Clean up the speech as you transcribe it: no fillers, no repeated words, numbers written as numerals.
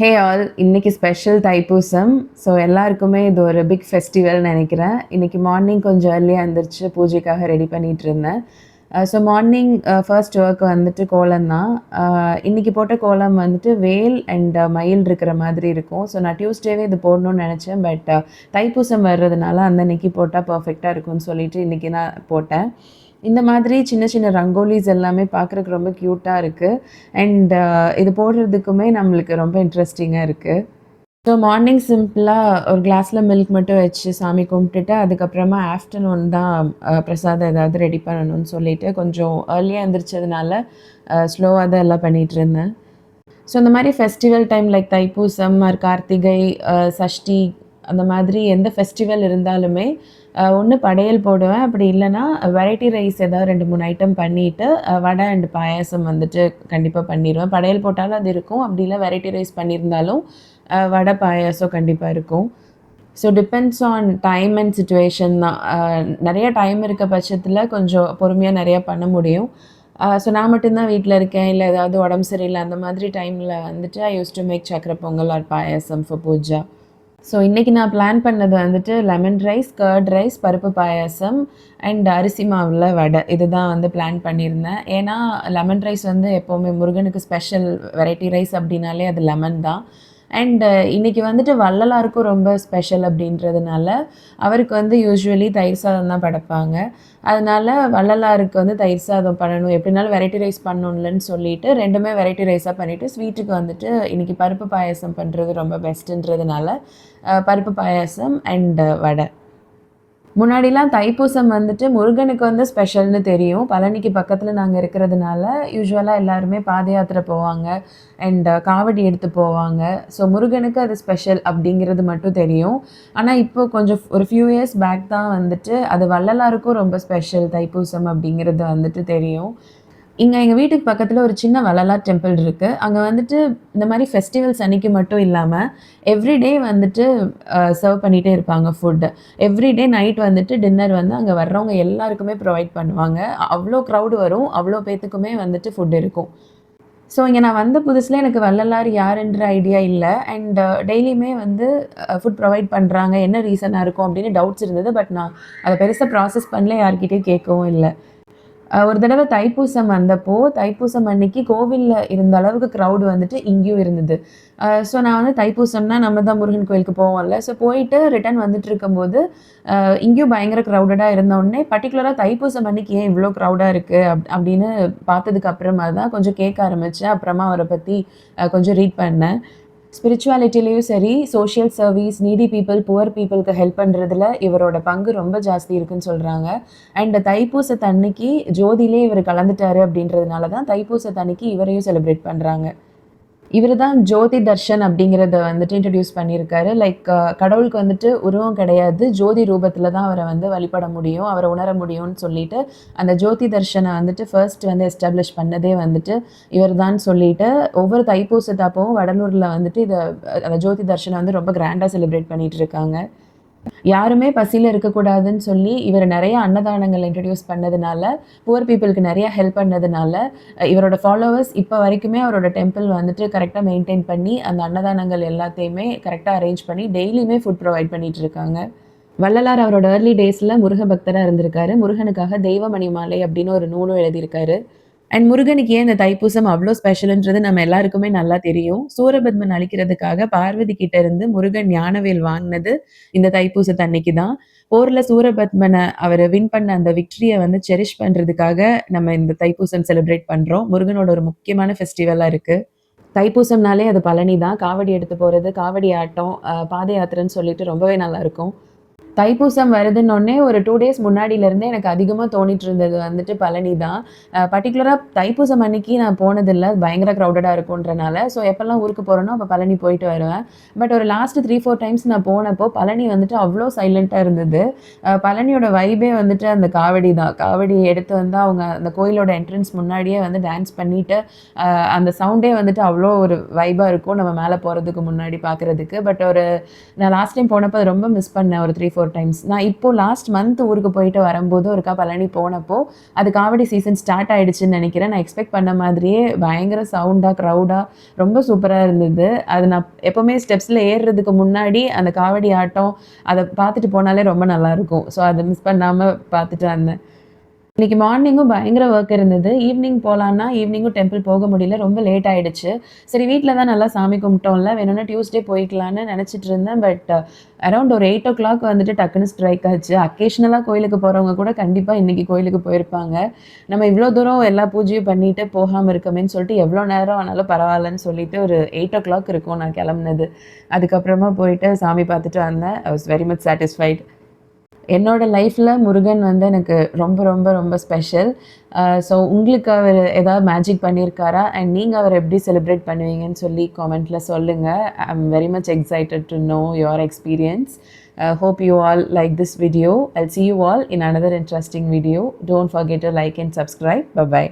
Hey all, இன்னைக்கு special Thaipusam. So எல்லாருக்குமே இது ஒரு பிக் ஃபெஸ்டிவல்னு நினைக்கிறேன். இன்னைக்கு மார்னிங் கொஞ்சம் ஏர்லியாக எழுந்திரிச்சு பூஜைக்காக ரெடி பண்ணிட்டு இருந்தேன். ஸோ மார்னிங் ஃபர்ஸ்ட் ஒர்க் வந்துட்டு கோலம் தான். இன்னைக்கு போட்ட கோலம் வந்துட்டு வேல் அண்ட் மயில் இருக்கிற மாதிரி இருக்கும். ஸோ நான் டியூஸ்டேவே இது போடணும்னு நினச்சேன். பட் தைப்பூசம் வர்றதுனால அந்த அன்னைக்கு போட்டால் பர்ஃபெக்டாக இருக்கும்னு சொல்லிட்டு இன்றைக்கி நான் போட்டேன். இந்த மாதிரி சின்ன சின்ன ரங்கோலிஸ் எல்லாமே பார்க்குறக்கு ரொம்ப க்யூட்டாக இருக்குது. அண்ட் இது போடுறதுக்குமே நம்மளுக்கு ரொம்ப இன்ட்ரெஸ்டிங்காக இருக்குது. ஸோ மார்னிங் சிம்பிளாக ஒரு கிளாஸில் மில்க் மட்டும் வச்சு சாமி கும்பிட்டுட்டு அதுக்கப்புறமா ஆஃப்டர்நூன் தான் பிரசாதம் ஏதாவது ரெடி பண்ணணும்னு சொல்லிட்டு கொஞ்சம் ஏர்லியாக எழுந்திரிச்சதுனால ஸ்லோவாக தான் எல்லாம் பண்ணிகிட்டு இருந்தேன். ஸோ இந்த மாதிரி festival time like Thaipusam or Karthigai, Sashti அந்த மாதிரி எந்த ஃபெஸ்டிவல் இருந்தாலுமே ஒன்று படையல் போடுவேன். அப்படி இல்லைன்னா வெரைட்டி ரைஸ் ஏதாவது 2-3 ஐட்டம் பண்ணிவிட்டு வடை அண்ட் பாயாசம் வந்துட்டு கண்டிப்பாக பண்ணிடுவேன். படையல் போட்டாலும் அது இருக்கும். அப்படி இல்லை வெரைட்டி ரைஸ் பண்ணியிருந்தாலும் வடை பாயாசம் கண்டிப்பாக இருக்கும். So depends on time and situation தான். நிறைய டைம் இருக்க பட்சத்தில் கொஞ்சம் பொறுமையாக நிறையா பண்ண முடியும். ஸோ நான் மட்டும்தான் வீட்டில் இருக்கேன், இல்லை ஏதாவது உடம்பு சரியில்லை, அந்த மாதிரி டைமில் வந்துட்டு ஐ use to make sakkarai pongal or payasam for puja. So இன்றைக்கி நான் பிளான் பண்ணது வந்துட்டு லெமன் ரைஸ், கர்ட் ரைஸ், பருப்பு பாயாசம் அண்ட் அரிசி மாவில் வடை. இது தான் வந்து பிளான் பண்ணியிருந்தேன். ஏன்னா லெமன் ரைஸ் வந்து எப்போவுமே முருகனுக்கு ஸ்பெஷல் வெரைட்டி ரைஸ் அப்படின்னாலே அது லெமன் தான். அண்டு இன்றைக்கி வந்துட்டு வள்ளலாருக்கும் ரொம்ப ஸ்பெஷல் அப்படின்றதுனால அவருக்கு வந்து யூஸ்வலி தயிர் சாதம் தான் படைப்பாங்க. அதனால வள்ளலாருக்கு வந்து தயிர் சாதம் பண்ணணும், எப்படினாலும் வெரைட்டி ரைஸ் பண்ணணும்லன்னு சொல்லிட்டு 2மே வெரைட்டி ரைஸாக பண்ணிவிட்டு ஸ்வீட்டுக்கு வந்துட்டு இன்றைக்கி பருப்பு பாயாசம் பண்ணுறது ரொம்ப பெஸ்ட்டுன்றதுனால பருப்பு பாயாசம் அண்டு வடை. முன்னாடிலாம் தைப்பூசம் வந்துட்டு முருகனுக்கு வந்து ஸ்பெஷல்னு தெரியும். பழனிக்கு பக்கத்தில் நாங்கள் இருக்கிறதுனால யூஸ்வலாக எல்லாருமே பாத யாத்திரை போவாங்க அண்ட் காவடி எடுத்து போவாங்க. ஸோ முருகனுக்கு அது ஸ்பெஷல் அப்படிங்கிறது மட்டும் தெரியும். ஆனால் இப்போ கொஞ்சம் ஒரு ஃபியூ இயர்ஸ் பேக் தான் வந்துட்டு அது வள்ளலாருக்கும் ரொம்ப ஸ்பெஷல் தைப்பூசம் அப்படிங்கிறது வந்துட்டு தெரியும். இங்கே எங்கள் வீட்டுக்கு பக்கத்தில் ஒரு சின்ன வள்ளலார் டெம்பிள் இருக்குது. அங்கே வந்துட்டு இந்த மாதிரி ஃபெஸ்டிவல்ஸ் அன்றைக்கி மட்டும் இல்லாமல் எவ்ரிடே வந்துட்டு சர்வ் பண்ணிகிட்டே இருப்பாங்க ஃபுட்டு. எவ்ரிடே நைட் வந்துட்டு டின்னர் வந்து அங்கே வர்றவங்க எல்லாருக்குமே ப்ரொவைட் பண்ணுவாங்க. அவ்வளோ க்ரௌடு வரும், அவ்வளோ பேத்துக்குமே வந்துட்டு ஃபுட் இருக்கும். ஸோ இங்கே நான் வந்த புதுசில் எனக்கு வள்ளலார் யாருன்ற ஐடியா இல்லை. அண்ட் டெய்லியுமே வந்து ஃபுட் ப்ரொவைட் பண்ணுறாங்க, என்ன ரீசனாக இருக்கும் அப்படின்னு டவுட்ஸ் இருந்தது. பட் நான் அதை பெருசாக ப்ராசஸ் பண்ணல, யார்கிட்டையும் கேட்கவும் இல்லை. ஒரு தடவை தைப்பூசம் வந்தப்போ தைப்பூசம் அன்னைக்கு கோவிலில் இருந்த அளவுக்கு க்ரௌடு வந்துட்டு இங்கேயும் இருந்தது. ஸோ நான் வந்து தைப்பூசம்னா நம்ம தான் முருகன் கோயிலுக்கு போவோம்ல, ஸோ போயிட்டு ரிட்டர்ன் வந்துட்டு இருக்கும்போது இங்கேயும் பயங்கர க்ரௌடடாக இருந்தோடனே பர்டிகுலராக தைப்பூசம் அன்னைக்கு ஏன் இவ்வளோ க்ரௌடாக இருக்குது அப்படின்னு பார்த்ததுக்கு அப்புறமா தான் கொஞ்சம் கேட்க ஆரம்பித்தேன். அப்புறமா அவரை பற்றி கொஞ்சம் ரீட் பண்ணேன். ஸ்பிரிச்சுவாலிட்டிலையும் சரி, social service, Needi people, poor பீப்புளுக்கு ஹெல்ப் பண்ணுறதுல இவரோட பங்கு ரொம்ப ஜாஸ்தி இருக்குன்னு சொல்கிறாங்க. அண்ட் தைப்பூசத்தன்னைக்கு ஜோதியிலே இவர் கலந்துட்டாரு அப்படின்றதுனால தான் தைப்பூசத்தன்னைக்கு இவரையும் செலிப்ரேட் பண்ணுறாங்க. இவர் தான் ஜோதி தர்ஷன் அப்படிங்கிறத வந்துட்டு இன்ட்ரடியூஸ் பண்ணியிருக்காரு. லைக் கடவுளுக்கு வந்துட்டு உருவம் கிடையாது, ஜோதி ரூபத்தில் தான் அவரை வந்து வழிபட முடியும், அவரை உணர முடியும்னு சொல்லிட்டு அந்த ஜோதி தர்ஷனை வந்துட்டு ஃபர்ஸ்ட் வந்து எஸ்டாப்ளிஷ் பண்ணதே வந்துட்டு இவர் தான் சொல்லிட்டு ஒவ்வொரு தைப்பூசத்தப்பவும் வடலூரில் வந்துட்டு இதை அந்த ஜோதி தர்ஷனை வந்து ரொம்ப கிராண்டாக செலிப்ரேட் பண்ணிகிட்டு இருக்காங்க. யாருமே பசியில் இருக்கக்கூடாதுன்னு சொல்லி இவர் நிறைய அன்னதானங்கள் இன்ட்ரடியூஸ் பண்ணதுனால, புவர் பீப்புளுக்கு நிறைய ஹெல்ப் பண்ணதுனால இவரோட ஃபாலோவர்ஸ் இப்போ வரைக்குமே அவரோட டெம்பிள் வந்துட்டு கரெக்டாக மெயின்டைன் பண்ணி அந்த அன்னதானங்கள் எல்லாத்தையுமே கரெக்டாக அரேஞ்ச் பண்ணி டெய்லியுமே ஃபுட் ப்ரொவைட் பண்ணிகிட்டு இருக்காங்க. வள்ளலார் அவரோட ஏர்லி டேஸில் முருக பக்தராக இருந்திருக்காரு. முருகனுக்காக தெய்வமணி மாலை அப்படின்னு ஒரு நூலும் எழுதியிருக்காரு. அண்ட் முருகனுக்கு ஏன் இந்த தைப்பூசம் அவ்வளோ ஸ்பெஷல்ன்றது நம்ம எல்லாருக்குமே நல்லா தெரியும். சூரபத்மன் அழிக்கிறதுக்காக பார்வதி கிட்ட இருந்து முருகன் ஞானவேல் வாங்கினது இந்த தைப்பூசத்து அன்னைக்கு தான். போர்ல சூரபத்மனை அவர் வின் பண்ண அந்த விக்டரியை வந்து செரிஷ் பண்றதுக்காக நம்ம இந்த தைப்பூசம் செலிப்ரேட் பண்றோம். முருகனோட ஒரு முக்கியமான ஃபெஸ்டிவலாக இருக்கு. தைப்பூசம்னாலே அது பழனி தான். காவடி எடுத்து போகிறது, காவடி ஆட்டம், பாத யாத்திரைன்னு சொல்லிட்டு ரொம்பவே நல்லா இருக்கும். தைப்பூசம் வருதுன்னொடனே ஒரு 2 டேஸ் முன்னாடியிலேருந்தே எனக்கு அதிகமாக தோணிட்டு இருந்தது வந்துட்டு பழனி தான். பர்டிகுலராக தைப்பூசம் அன்னைக்கு நான் போனதில்லை, பயங்கர க்ரௌடடாக இருக்குன்றனால. ஸோ எப்போல்லாம் ஊருக்கு போகிறேனோ அப்போ பழனி போயிட்டு வருவேன். பட் ஒரு லாஸ்ட்டு 3-4 டைம்ஸ் நான் போனப்போ பழனி வந்துட்டு அவ்வளோ சைலண்ட்டாக இருந்தது. பழனியோட வைபே வந்துட்டு அந்த காவடி தான். காவடி எடுத்து வந்து அவங்க அந்த கோயிலோட என்ட்ரன்ஸ் முன்னாடியே வந்து டான்ஸ் பண்ணிவிட்டு அந்த சவுண்டே வந்துட்டு அவ்வளோ ஒரு வைபாக இருக்கும் நம்ம மேலே போகிறதுக்கு முன்னாடி பார்க்குறதுக்கு. பட் நான் லாஸ்ட் டைம் போனப்போ அதை ரொம்ப மிஸ் பண்ணேன் ஒரு 3-4 4 டைம்ஸ். நான் இப்போ லாஸ்ட் மந்த் ஊருக்கு போயிட்டு வரும்போது ஒருக்கா பழனி போனப்போ, அது காவடி சீசன் ஸ்டார்ட் ஆயிடுச்சுன்னு நெனைக்கிறேன். நான் எக்ஸ்பெக்ட் பண்ண மாதிரியே பயங்கர சவுண்டா, க்ரவுடா ரொம்ப சூப்பரா இருந்தது. அது நான் எப்பவுமே ஸ்டெப்ஸ்ல ஏறுறதுக்கு முன்னாடி அந்த காவடி ஆட்டம் அத பார்த்துட்டு போனாலே ரொம்ப நல்லாயிருக்கும். ஸோ அத மிஸ் பண்ணாம பார்த்துட்டு வந்தேன். இன்னைக்கு மார்னிங்கும் பயங்கர ஒர்க் இருந்தது. ஈவினிங் போலான்னா, ஈவினிங்கும் டெம்பிள் போக முடியல. ரொம்ப லேட் ஆயிடுச்சு. சரி வீட்ல தான் நல்லா சாமி கும்பிட்டோம்ல, வேணும்னா டியூஸ்டே போய்க்கலான்னு நெனச்சிட்டு இருந்தேன். பட் அரவுண்ட் ஒரு 8:00 வந்துட்டு டக்குன்னு ஸ்ட்ரைக் ஆச்சு. அக்கேஷனலா கோயிலுக்கு போறவங்க கூட கண்டிப்பா இன்னைக்கு கோயிலுக்கு போயிருப்பாங்க. நம்ம இவ்ளோ தூரம் எல்லா பூஜையும் பண்ணிட்டு போகாம இருக்கமேன்னு சொல்லிட்டு, எவ்ளோ நேரம் ஆனாலும் பரவாயில்லன்னு சொல்லிட்டு ஒரு 8:00 இருக்கும் நான் கெளம்புனது. அதுக்கப்புறமா போயிட்டு சாமி பார்த்துட்டு வந்தேன். I was very much satisfied. என்னோட லைஃப்ல முருகன் வந்து எனக்கு ரொம்ப ரொம்ப ரொம்ப ஸ்பெஷல். ஸோ உங்களுக்கு அவர் ஏதாவது மேஜிக் பண்ணியிருக்காரா? அண்ட் நீங்க அவர எப்படி செலிப்ரேட் பண்ணுவீங்கன்னு சொல்லி காமெண்ட்ல சொல்லுங்க. I am very much excited to know your experience. Hope you all like this video. I'll see you all in another interesting video. Don't forget to like and subscribe. Bye bye.